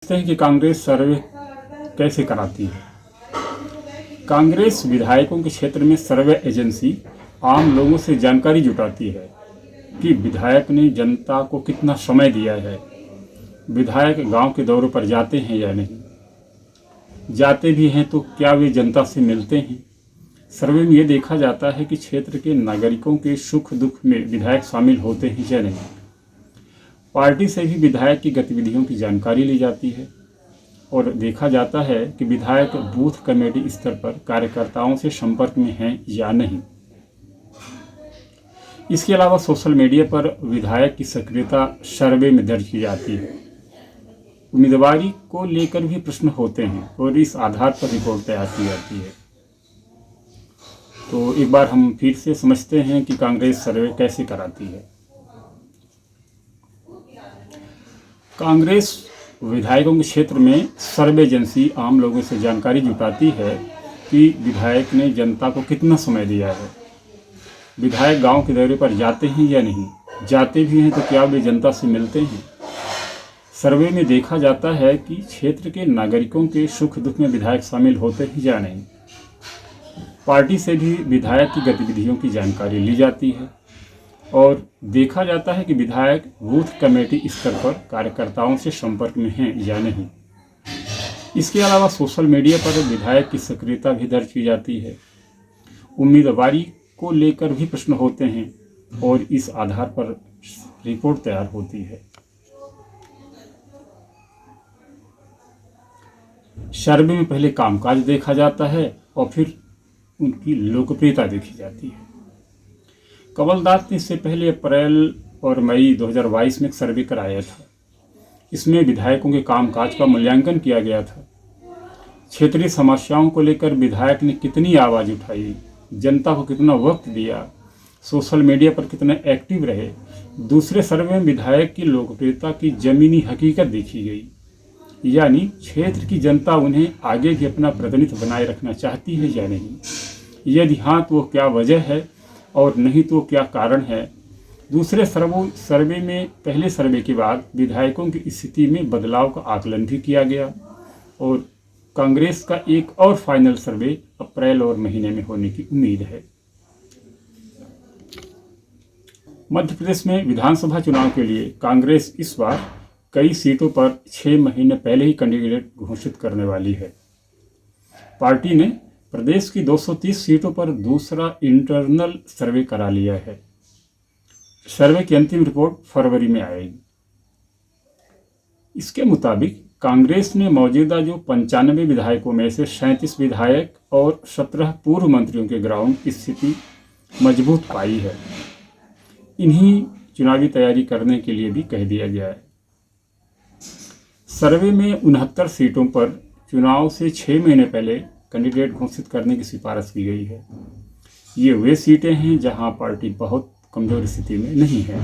समझते हैं कि कांग्रेस सर्वे कैसे कराती है। कांग्रेस विधायकों के क्षेत्र में सर्वे एजेंसी आम लोगों से जानकारी जुटाती है कि विधायक ने जनता को कितना समय दिया है, विधायक गांव के दौरों पर जाते हैं या नहीं, जाते भी हैं तो क्या वे जनता से मिलते हैं। सर्वे में ये देखा जाता है कि क्षेत्र के नागरिकों के सुख दुख में विधायक शामिल होते हैं या नहीं। पार्टी से भी विधायक की गतिविधियों की जानकारी ली जाती है और देखा जाता है कि विधायक बूथ कमेटी स्तर पर कार्यकर्ताओं से संपर्क में हैं या नहीं। इसके अलावा सोशल मीडिया पर विधायक की सक्रियता सर्वे में दर्ज की जाती है। उम्मीदवारी को लेकर भी प्रश्न होते हैं और इस आधार पर रिपोर्ट तैयार की जाती है। तो एक बार हम फिर से समझते हैं कि कांग्रेस सर्वे कैसे कराती है। कांग्रेस विधायकों के क्षेत्र में सर्वे एजेंसी आम लोगों से जानकारी जुटाती है कि विधायक ने जनता को कितना समय दिया है, विधायक गांव के दौरे पर जाते हैं या नहीं, जाते भी हैं तो क्या वे जनता से मिलते हैं। सर्वे में देखा जाता है कि क्षेत्र के नागरिकों के सुख दुख में विधायक शामिल होते हैं या नहीं। पार्टी से भी विधायक की गतिविधियों की जानकारी ली जाती है और देखा जाता है कि विधायक बूथ कमेटी स्तर पर कार्यकर्ताओं से संपर्क में हैं या नहीं। इसके अलावा सोशल मीडिया पर विधायक की सक्रियता भी दर्ज की जाती है। उम्मीदवारी को लेकर भी प्रश्न होते हैं और इस आधार पर रिपोर्ट तैयार होती है। सर्वे में पहले कामकाज देखा जाता है और फिर उनकी लोकप्रियता देखी जाती है। कमलनाथ ने इससे पहले अप्रैल और मई 2022 में एक सर्वे कराया था। इसमें विधायकों के कामकाज का मूल्यांकन किया गया था। क्षेत्रीय समस्याओं को लेकर विधायक ने कितनी आवाज़ उठाई, जनता को कितना वक्त दिया, सोशल मीडिया पर कितने एक्टिव रहे। दूसरे सर्वे में विधायक की लोकप्रियता की जमीनी हकीकत देखी गई, यानी क्षेत्र की जनता उन्हें आगे भी अपना प्रतिनिधित्व बनाए रखना चाहती है या नहीं। यदि हाँ तो क्या वजह है और नहीं तो क्या कारण है। दूसरे सर्वे में पहले सर्वे के बाद विधायकों की स्थिति में बदलाव का आकलन भी किया गया और कांग्रेस का एक और फाइनल सर्वे अप्रैल और महीने में होने की उम्मीद है। मध्य प्रदेश में विधानसभा चुनाव के लिए कांग्रेस इस बार कई सीटों पर 6 महीने पहले ही कैंडिडेट घोषित करने वाली है। पार्टी ने प्रदेश की 230 सीटों पर दूसरा इंटरनल सर्वे करा लिया है। सर्वे की अंतिम रिपोर्ट फरवरी में आएगी। इसके मुताबिक कांग्रेस ने मौजूदा जो 95 विधायकों में से 37 विधायक और 17 पूर्व मंत्रियों के ग्राउंड स्थिति मजबूत पाई है। इन्हीं चुनावी तैयारी करने के लिए भी कह दिया गया है। सर्वे में 69 सीटों पर चुनाव से 6 महीने पहले कैंडिडेट घोषित करने की सिफारिश की गई है। ये वे सीटें हैं जहां पार्टी बहुत कमजोर स्थिति में नहीं है।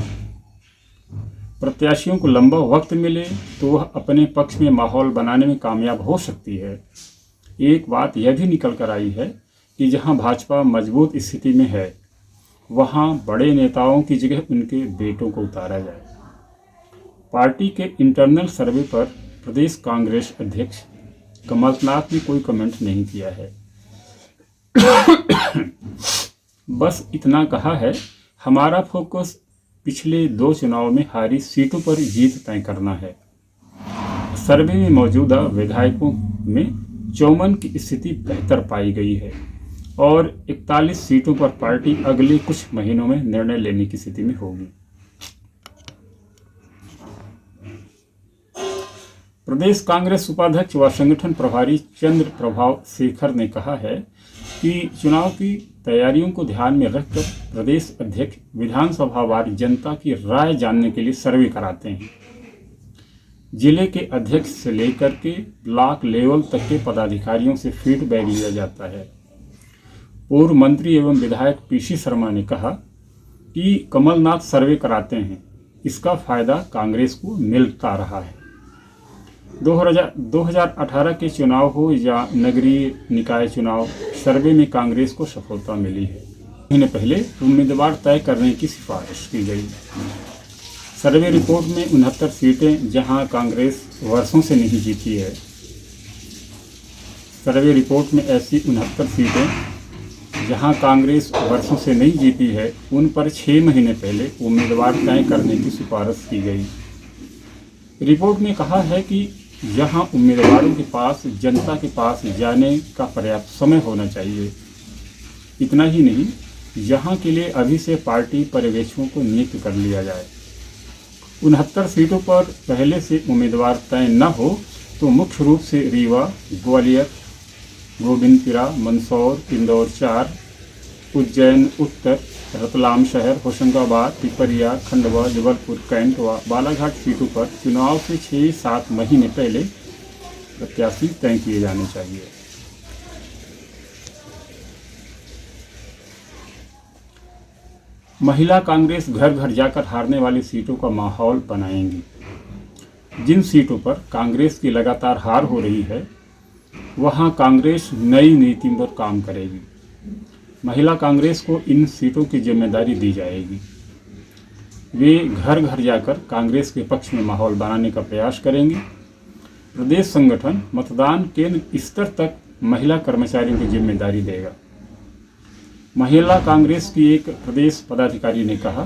प्रत्याशियों को लंबा वक्त मिले तो वह अपने पक्ष में माहौल बनाने में कामयाब हो सकती है। एक बात यह भी निकल कर आई है कि जहां भाजपा मजबूत स्थिति में है वहां बड़े नेताओं की जगह उनके बेटों को उतारा जाए। पार्टी के इंटरनल सर्वे पर प्रदेश कांग्रेस अध्यक्ष कमलनाथ ने कोई कमेंट नहीं किया है। बस इतना कहा है, हमारा फोकस पिछले 2 चुनाव में हारी सीटों पर जीत तय करना है। सर्वे में मौजूदा विधायकों में 54 की स्थिति बेहतर पाई गई है और 41 सीटों पर पार्टी अगले कुछ महीनों में निर्णय लेने की स्थिति में होगी। प्रदेश कांग्रेस उपाध्यक्ष व संगठन प्रभारी चंद्र प्रभाव शेखर ने कहा है कि चुनाव की तैयारियों को ध्यान में रखकर प्रदेश अध्यक्ष विधानसभा वार जनता की राय जानने के लिए सर्वे कराते हैं। जिले के अध्यक्ष से लेकर के ब्लॉक लेवल तक के पदाधिकारियों से फीडबैक लिया जाता है। पूर्व मंत्री एवं विधायक पीसी शर्मा ने कहा कि कमलनाथ सर्वे कराते हैं, इसका फायदा कांग्रेस को मिलता रहा है। 2018 के चुनाव हो या नगरीय निकाय चुनाव, सर्वे में कांग्रेस को सफलता मिली है। महीने पहले उम्मीदवार तय करने की सिफारिश की गई। सर्वे रिपोर्ट में 69 सीटें जहां कांग्रेस वर्षों से नहीं जीती है। सर्वे रिपोर्ट में ऐसी 69 सीटें जहां कांग्रेस वर्षों से नहीं जीती है, उन पर 6 महीने पहले उम्मीदवार तय करने की सिफारिश की गई। रिपोर्ट में कहा है कि यहां उम्मीदवारों के पास जनता के पास जाने का पर्याप्त समय होना चाहिए। इतना ही नहीं, यहां के लिए अभी से पार्टी पर्यवेक्षकों को नियुक्त कर लिया जाए। 69 सीटों पर पहले से उम्मीदवार तय न हो तो मुख्य रूप से रीवा, ग्वालियर, गोविंदपुरा, मंदसौर, इंदौर 4, उज्जैन उत्तर, रतलाम शहर, होशंगाबाद, पिपरिया, खंडवा, जबलपुर, कैंट व बालाघाट सीटों पर चुनाव से 6-7 महीने पहले प्रत्याशी तय किए जाने चाहिए। महिला कांग्रेस घर घर जाकर हारने वाली सीटों का माहौल बनाएंगी। जिन सीटों पर कांग्रेस की लगातार हार हो रही है, वहां कांग्रेस नई नीति पर काम करेगी। महिला कांग्रेस को इन सीटों की जिम्मेदारी दी जाएगी। वे घर घर जाकर कांग्रेस के पक्ष में माहौल बनाने का प्रयास करेंगे। प्रदेश संगठन मतदान केंद्र स्तर तक महिला कर्मचारियों की जिम्मेदारी देगा। महिला कांग्रेस की एक प्रदेश पदाधिकारी ने कहा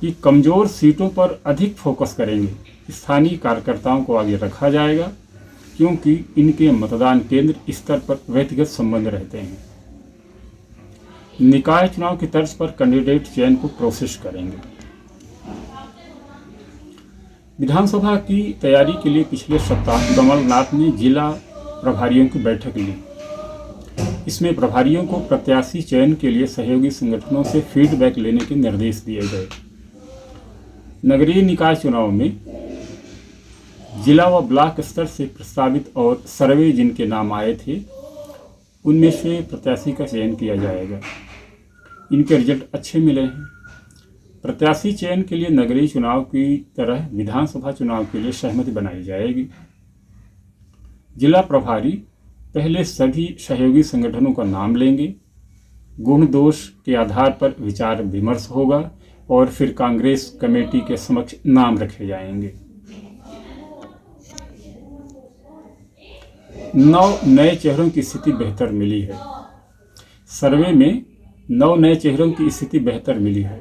कि कमजोर सीटों पर अधिक फोकस करेंगे। स्थानीय कार्यकर्ताओं को आगे रखा जाएगा क्योंकि इनके मतदान केंद्र स्तर पर व्यक्तिगत संबंध रहते हैं। निकाय चुनाव की तर्ज पर कैंडिडेट चयन को प्रोसेस करेंगे। विधानसभा की तैयारी के लिए पिछले सप्ताह कमलनाथ ने जिला प्रभारियों की बैठक ली। इसमें प्रभारियों को प्रत्याशी चयन के लिए सहयोगी संगठनों से फीडबैक लेने के निर्देश दिए गए। नगरीय निकाय चुनाव में जिला व ब्लॉक स्तर से प्रस्तावित और सर्वे जिनके नाम आए थे, उनमें से प्रत्याशी का चयन किया जाएगा। इनके रिजल्ट अच्छे मिले हैं। प्रत्याशी चयन के लिए नगरीय चुनाव की तरह विधानसभा चुनाव के लिए सहमति बनाई जाएगी। जिला प्रभारी पहले सभी सहयोगी संगठनों का नाम लेंगे। गुण दोष के आधार पर विचार विमर्श होगा और फिर कांग्रेस कमेटी के समक्ष नाम रखे जाएंगे। 9 नए चेहरों की स्थिति बेहतर मिली है। सर्वे में 9 नए चेहरों की स्थिति बेहतर मिली है।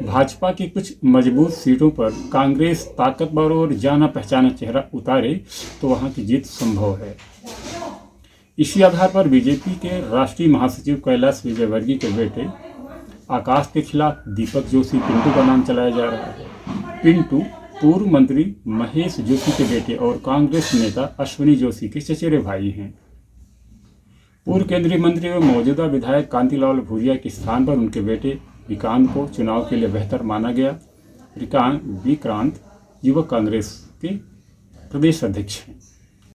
भाजपा की कुछ मजबूत सीटों पर कांग्रेस ताकतवर और जाना पहचाना चेहरा उतारे तो वहां की जीत संभव है। इसी आधार पर बीजेपी के राष्ट्रीय महासचिव कैलाश विजयवर्गीय के बेटे आकाश के खिलाफ दीपक जोशी पिंटू का नाम चलाया जा रहा है। पिंटू पूर्व मंत्री महेश जोशी के बेटे और कांग्रेस नेता अश्विनी जोशी के चचेरे भाई हैं। पूर्व केंद्रीय मंत्री व मौजूदा विधायक कांतिलाल भूरिया के स्थान पर उनके बेटे विक्रांत को चुनाव के लिए बेहतर माना गया। विक्रांत युवक कांग्रेस के प्रदेश अध्यक्ष हैं।